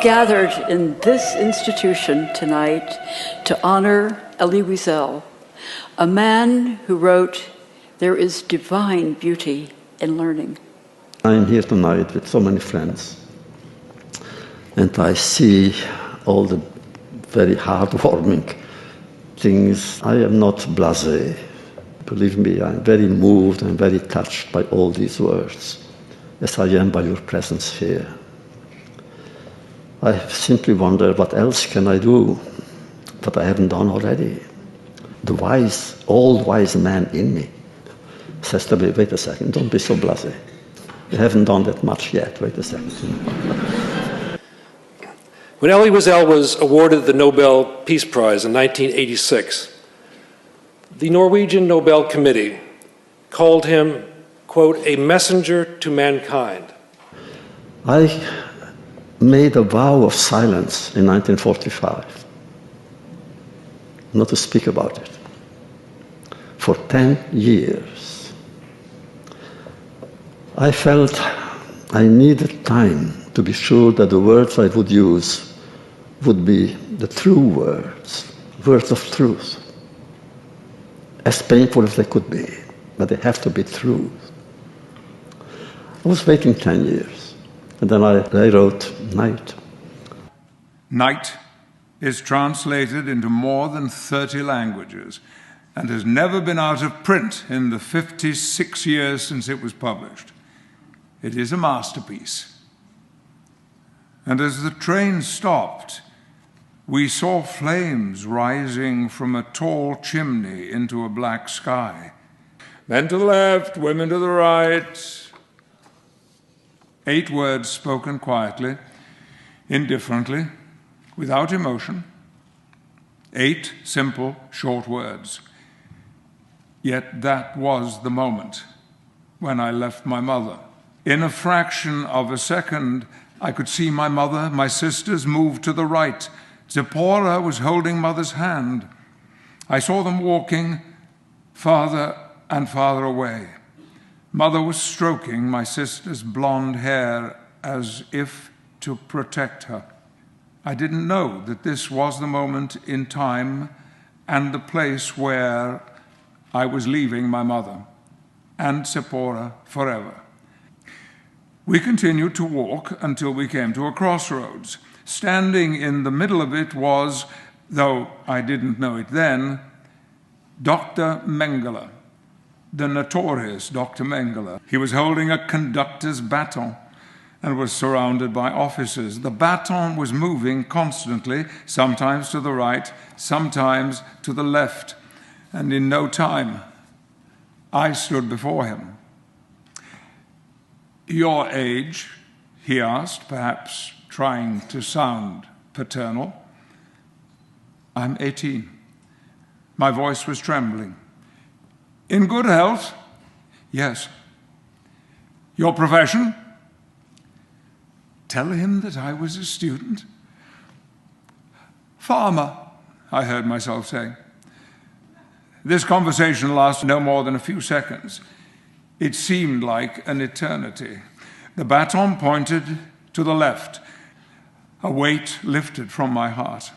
Gathered in this institution tonight to honor Elie Wiesel, a man who wrote, "There is divine beauty in learning." I'm here tonight with so many friends, and I see all the very heartwarming things. I am not blasé. Believe me, I'm very moved and very touched by all these words, as I am by your presence here. I simply wonder, what else can I do that I haven't done already? The wise, old wise man in me says to me, wait a second, don't be so blasé. You haven't done that much yet, wait a second. When Elie Wiesel was awarded the Nobel Peace Prize in 1986, the Norwegian Nobel Committee called him, quote, a messenger to mankind. I made a vow of silence in 1945, not to speak about it, for 10 years. I felt I needed time to be sure that the words I would use would be the true words, words of truth, as painful as they could be, but they have to be true. I was waiting 10 years. And then I wrote Night. Night is translated into more than 30 languages and has never been out of print in the 56 years since it was published. It is a masterpiece. And as the train stopped, we saw flames rising from a tall chimney into a black sky. Men to the left, women to the right. 8 words spoken quietly, indifferently, without emotion. 8 simple, short words. Yet that was the moment when I left my mother. In a fraction of a second, I could see my mother, my sisters move to the right. Zipporah was holding mother's hand. I saw them walking farther and farther away. Mother was stroking my sister's blonde hair as if to protect her. I didn't know that this was the moment in time and the place where I was leaving my mother and Zipporah forever. We continued to walk until we came to a crossroads. Standing in the middle of it was, though I didn't know it then, Dr. Mengele. The notorious Dr. Mengele. He was holding a conductor's baton and was surrounded by officers. The baton was moving constantly, sometimes to the right, sometimes to the left, and in no time, I stood before him. Your age, he asked, perhaps trying to sound paternal. I'm 18. My voice was trembling. In good health? Yes. Your profession? Tell him that I was a student. Farmer, I heard myself saying. This conversation lasted no more than a few seconds. It seemed like an eternity. The baton pointed to the left. A weight lifted from my heart.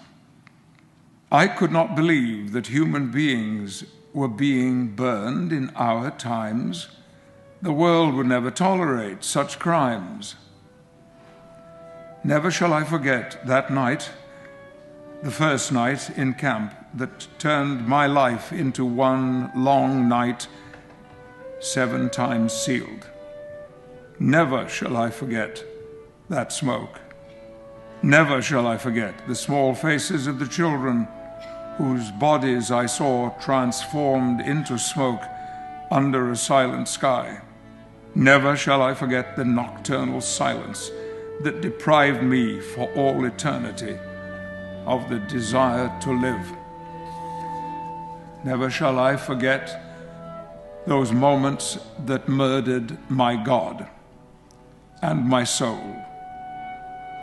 I could not believe that human beings were being burned in our times. The world would never tolerate such crimes. Never shall I forget that night, the first night in camp that turned my life into one long night, 7 times sealed. Never shall I forget that smoke. Never shall I forget the small faces of the children whose bodies I saw transformed into smoke under a silent sky. Never shall I forget the nocturnal silence that deprived me for all eternity of the desire to live. Never shall I forget those moments that murdered my God and my soul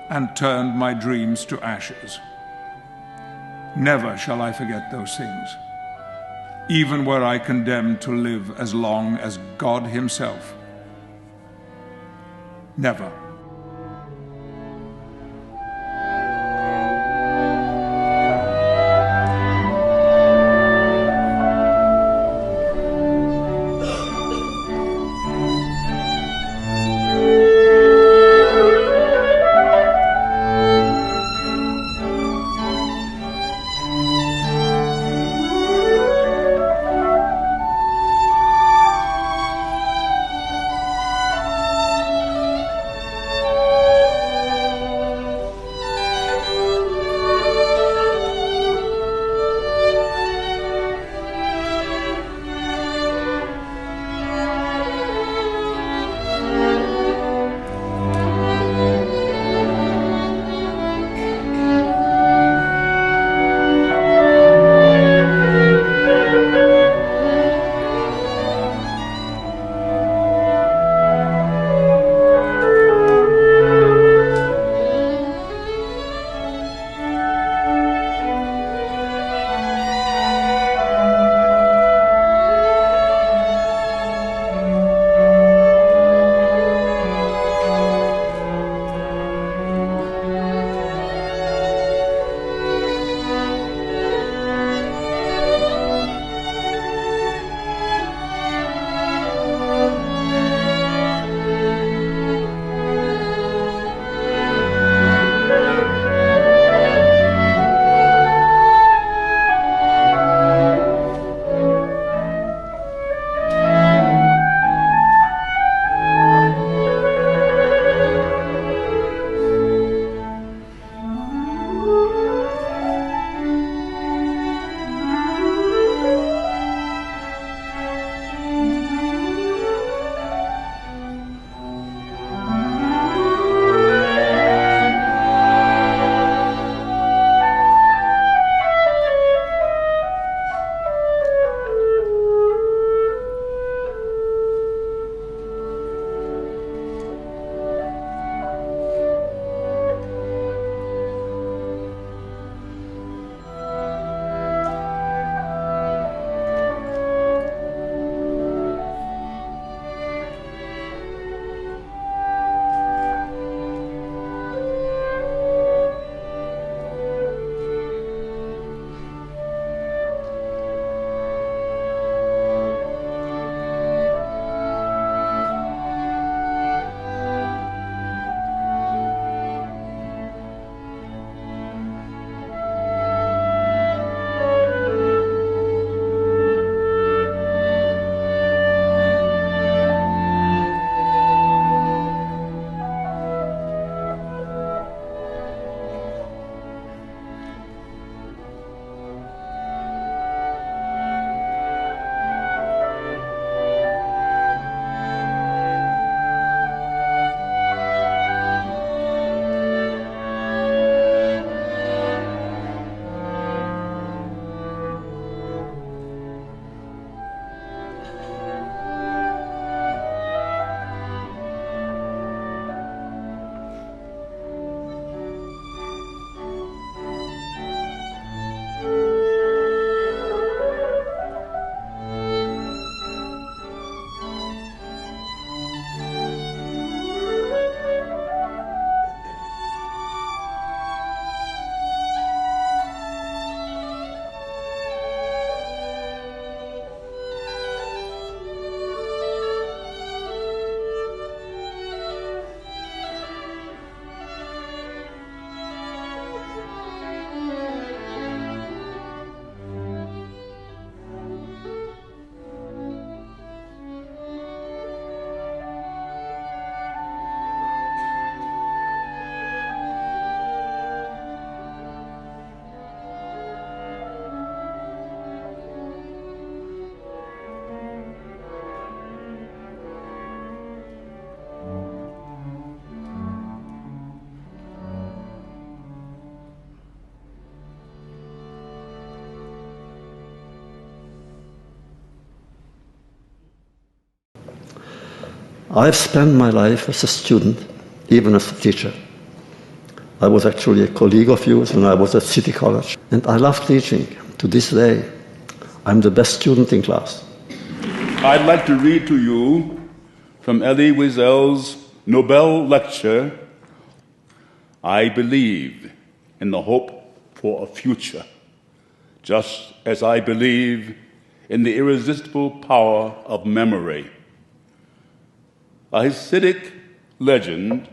and turned my dreams to ashes. Never shall I forget those things, even were I condemned to live as long as God Himself. Never. I've spent my life as a student, even as a teacher. I was actually a colleague of yours when I was at City College, and I love teaching. To this day, I'm the best student in class. I'd like to read to you from Elie Wiesel's Nobel lecture, I believe in the hope for a future, just as I believe in the irresistible power of memory. A Hasidic legend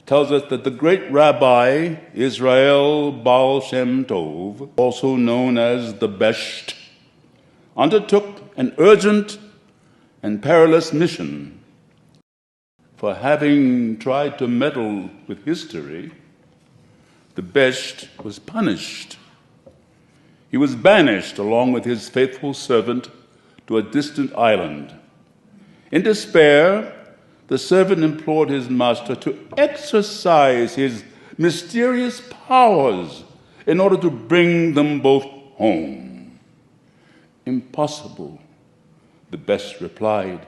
tells us that the great Rabbi Israel Baal Shem Tov, also known as the Besht, undertook an urgent and perilous mission. For having tried to meddle with history, the Besht was punished. He was banished along with his faithful servant to a distant island. In despair, the servant implored his master to exercise his mysterious powers in order to bring them both home. Impossible, the Besht replied.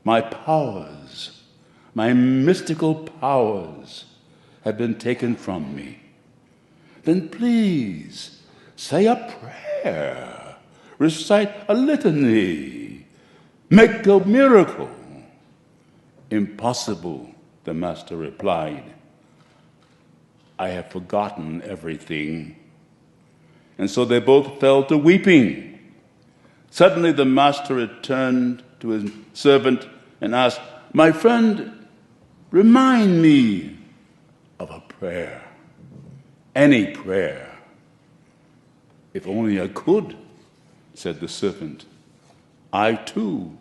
My powers, my mystical powers, have been taken from me. Then please say a prayer, recite a litany, make a miracle. Impossible, the master replied. I have forgotten everything. And so they both fell to weeping. Suddenly the master returned to his servant and asked, my friend, remind me of a prayer, any prayer. If only I could, said the servant. I too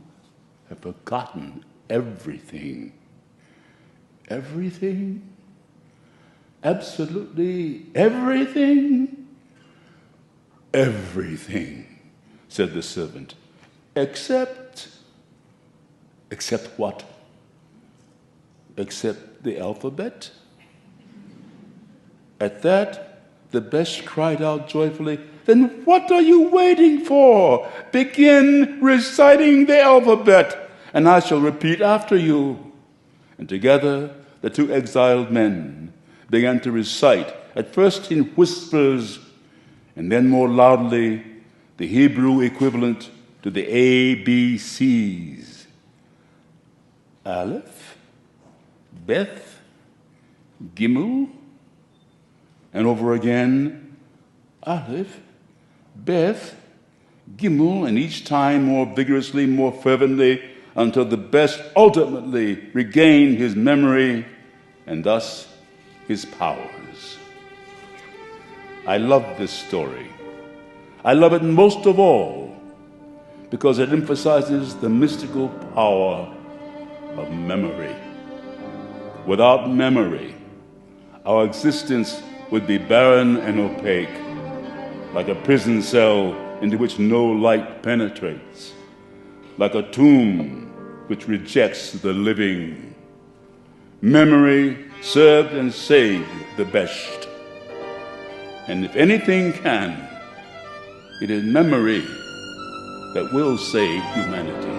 have forgotten everything. Everything? Absolutely everything? Everything, said the servant. Except what? Except the alphabet? At that, the Besht cried out joyfully, then what are you waiting for? Begin reciting the alphabet, and I shall repeat after you. And together, the two exiled men began to recite, at first in whispers, and then more loudly, the Hebrew equivalent to the ABCs. Aleph, Beth, Gimel, and over again, Aleph, Beth, Gimel, and each time more vigorously, more fervently, until the Besht ultimately regained his memory and thus his powers. I love this story. I love it most of all because it emphasizes the mystical power of memory. Without memory, our existence would be barren and opaque, like a prison cell into which no light penetrates, like a tomb which rejects the living. Memory served and saved the Besht. And if anything can, it is memory that will save humanity.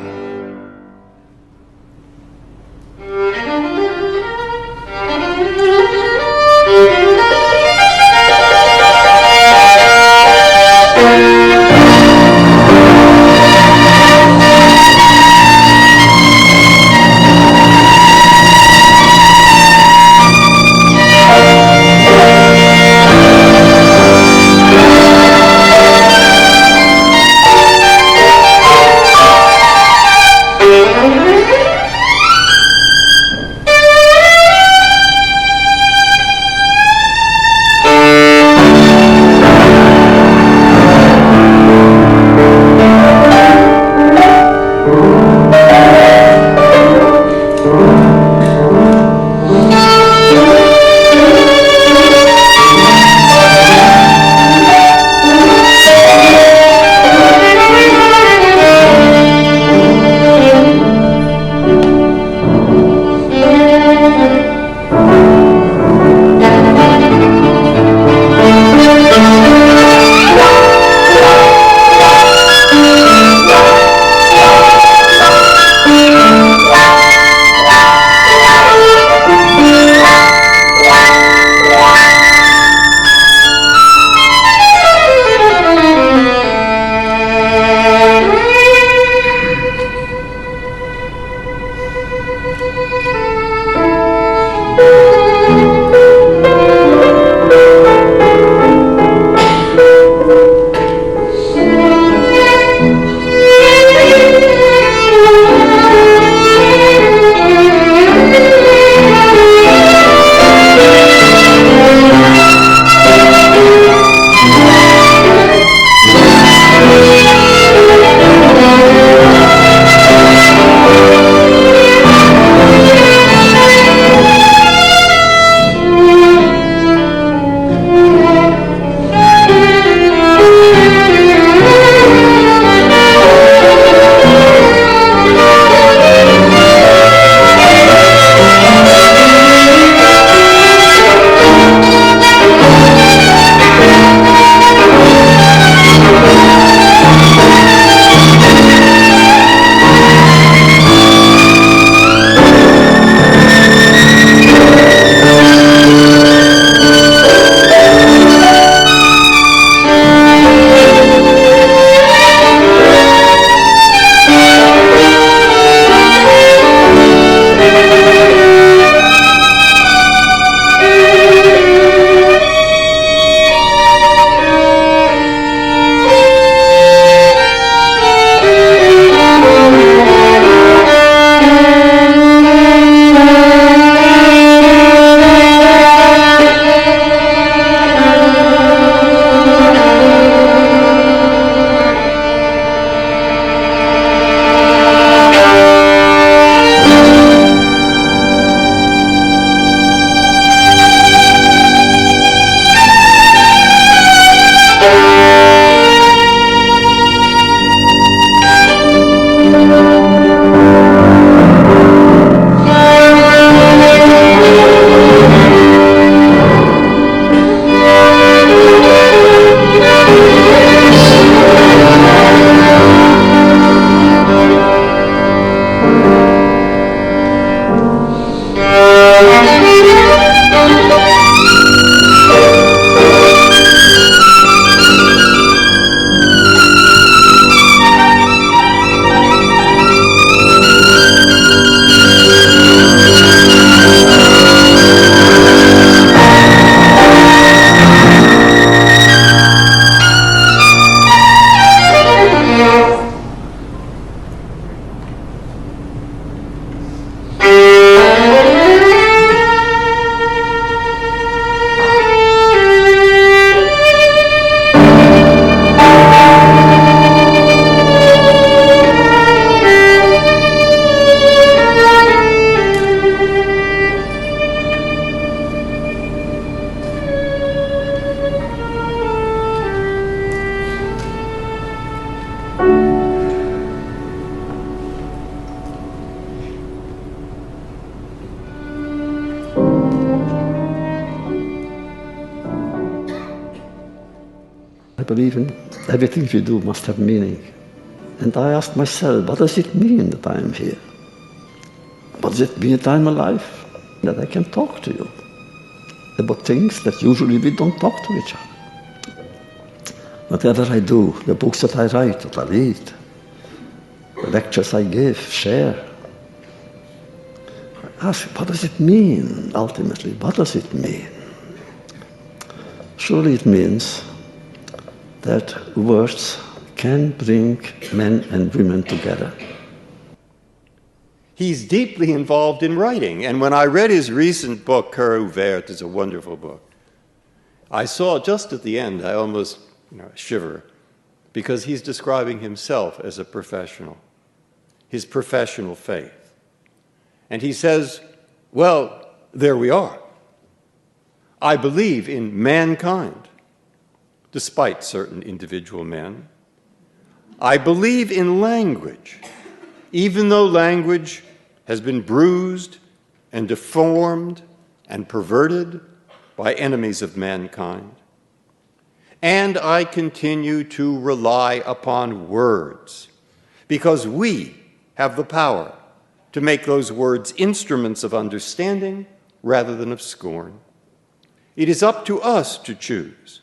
believe in everything we do must have meaning. And I asked myself, what does it mean that I am here? What does it mean that I'm alive? That I can talk to you about things that usually we don't talk to each other. Whatever I do, the books that I write, that I read, the lectures I give, share, I ask, what does it mean, ultimately? What does it mean? Surely it means that words can bring men and women together. He's deeply involved in writing, and when I read his recent book, Cœur Ouvert, is a wonderful book, I saw just at the end, I almost shiver, because he's describing himself as a professional, his professional faith. And he says, well, there we are. I believe in mankind, despite certain individual men. I believe in language, even though language has been bruised and deformed and perverted by enemies of mankind. And I continue to rely upon words, because we have the power to make those words instruments of understanding rather than of scorn. It is up to us to choose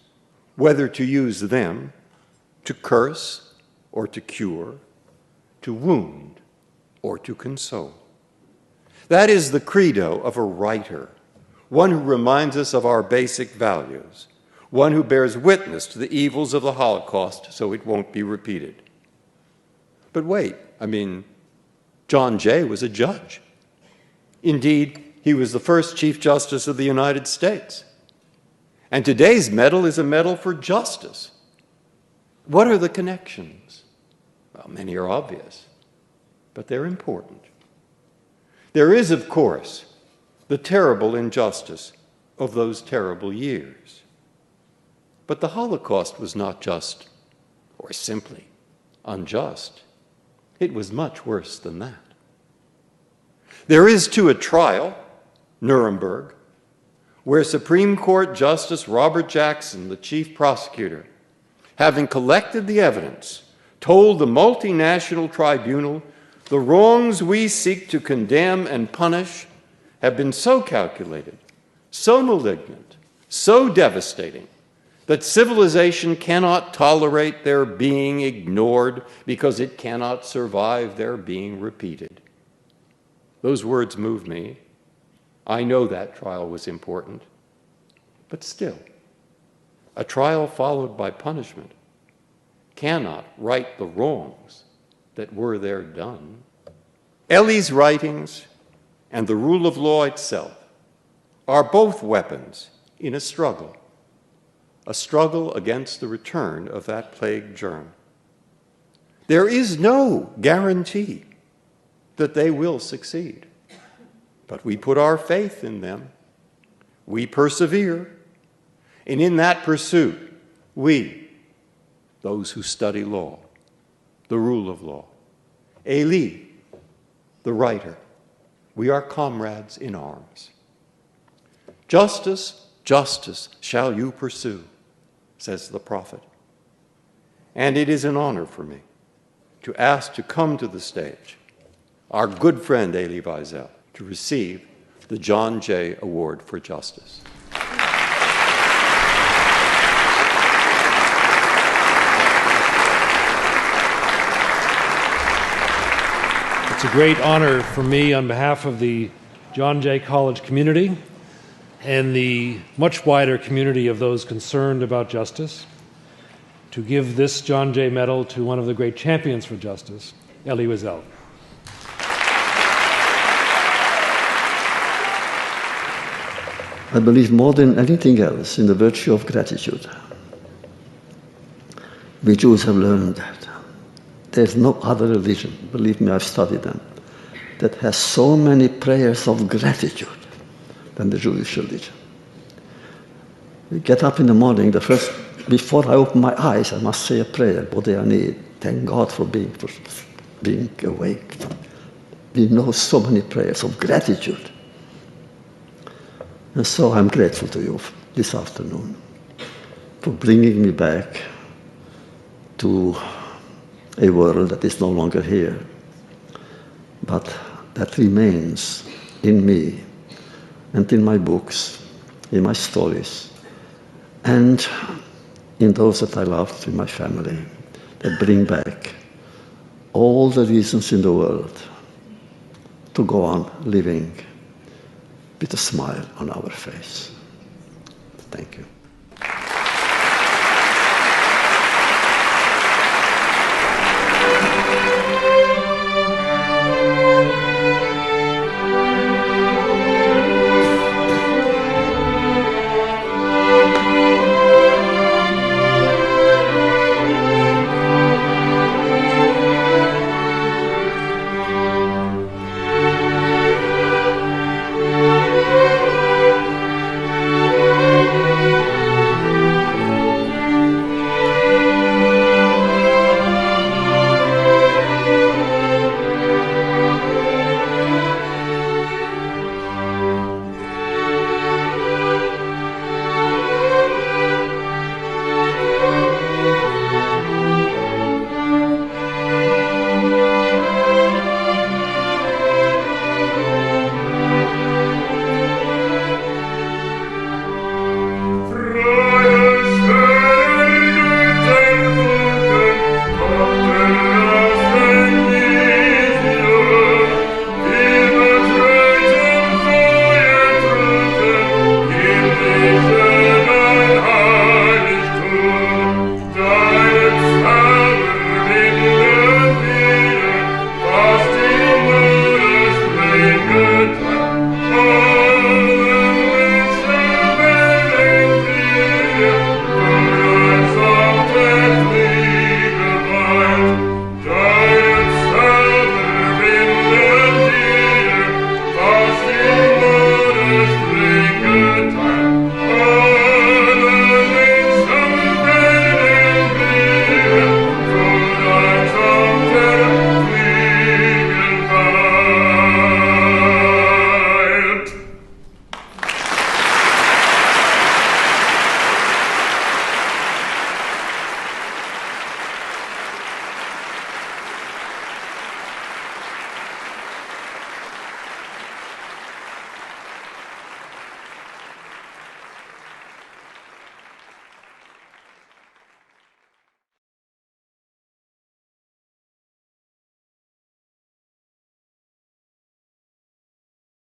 whether to use them to curse or to cure, to wound or to console. That is the credo of a writer, one who reminds us of our basic values, one who bears witness to the evils of the Holocaust so it won't be repeated. But wait, John Jay was a judge. Indeed, he was the first Chief Justice of the United States. And today's medal is a medal for justice. What are the connections? Well, many are obvious, but they're important. There is, of course, the terrible injustice of those terrible years. But the Holocaust was not just, or simply, unjust. It was much worse than that. There is, too, a trial, Nuremberg, where Supreme Court Justice Robert Jackson, the chief prosecutor, having collected the evidence, told the multinational tribunal, the wrongs we seek to condemn and punish have been so calculated, so malignant, so devastating, that civilization cannot tolerate their being ignored because it cannot survive their being repeated. Those words move me. I know that trial was important, but still, a trial followed by punishment cannot right the wrongs that were there done. Elie's writings and the rule of law itself are both weapons in a struggle against the return of that plague germ. There is no guarantee that they will succeed, but we put our faith in them. We persevere, and in that pursuit, we, those who study law, the rule of law, Elie, the writer, we are comrades in arms. Justice, justice shall you pursue, says the prophet. And it is an honor for me to ask to come to the stage our good friend Elie Wiesel to receive the John Jay Award for Justice. It's a great honor for me on behalf of the John Jay College community and the much wider community of those concerned about justice to give this John Jay Medal to one of the great champions for justice, Elie Wiesel. I believe more than anything else in the virtue of gratitude. We Jews have learned that. There's no other religion, believe me, I've studied them, that has so many prayers of gratitude than the Jewish religion. We get up in the morning, before I open my eyes, I must say a prayer, Bode Ani, thank God for being awake. We know so many prayers of gratitude. And so I'm grateful to you this afternoon for bringing me back to a world that is no longer here, but that remains in me and in my books, in my stories, and in those that I loved in my family, that bring back all the reasons in the world to go on living with a smile on our face. Thank you.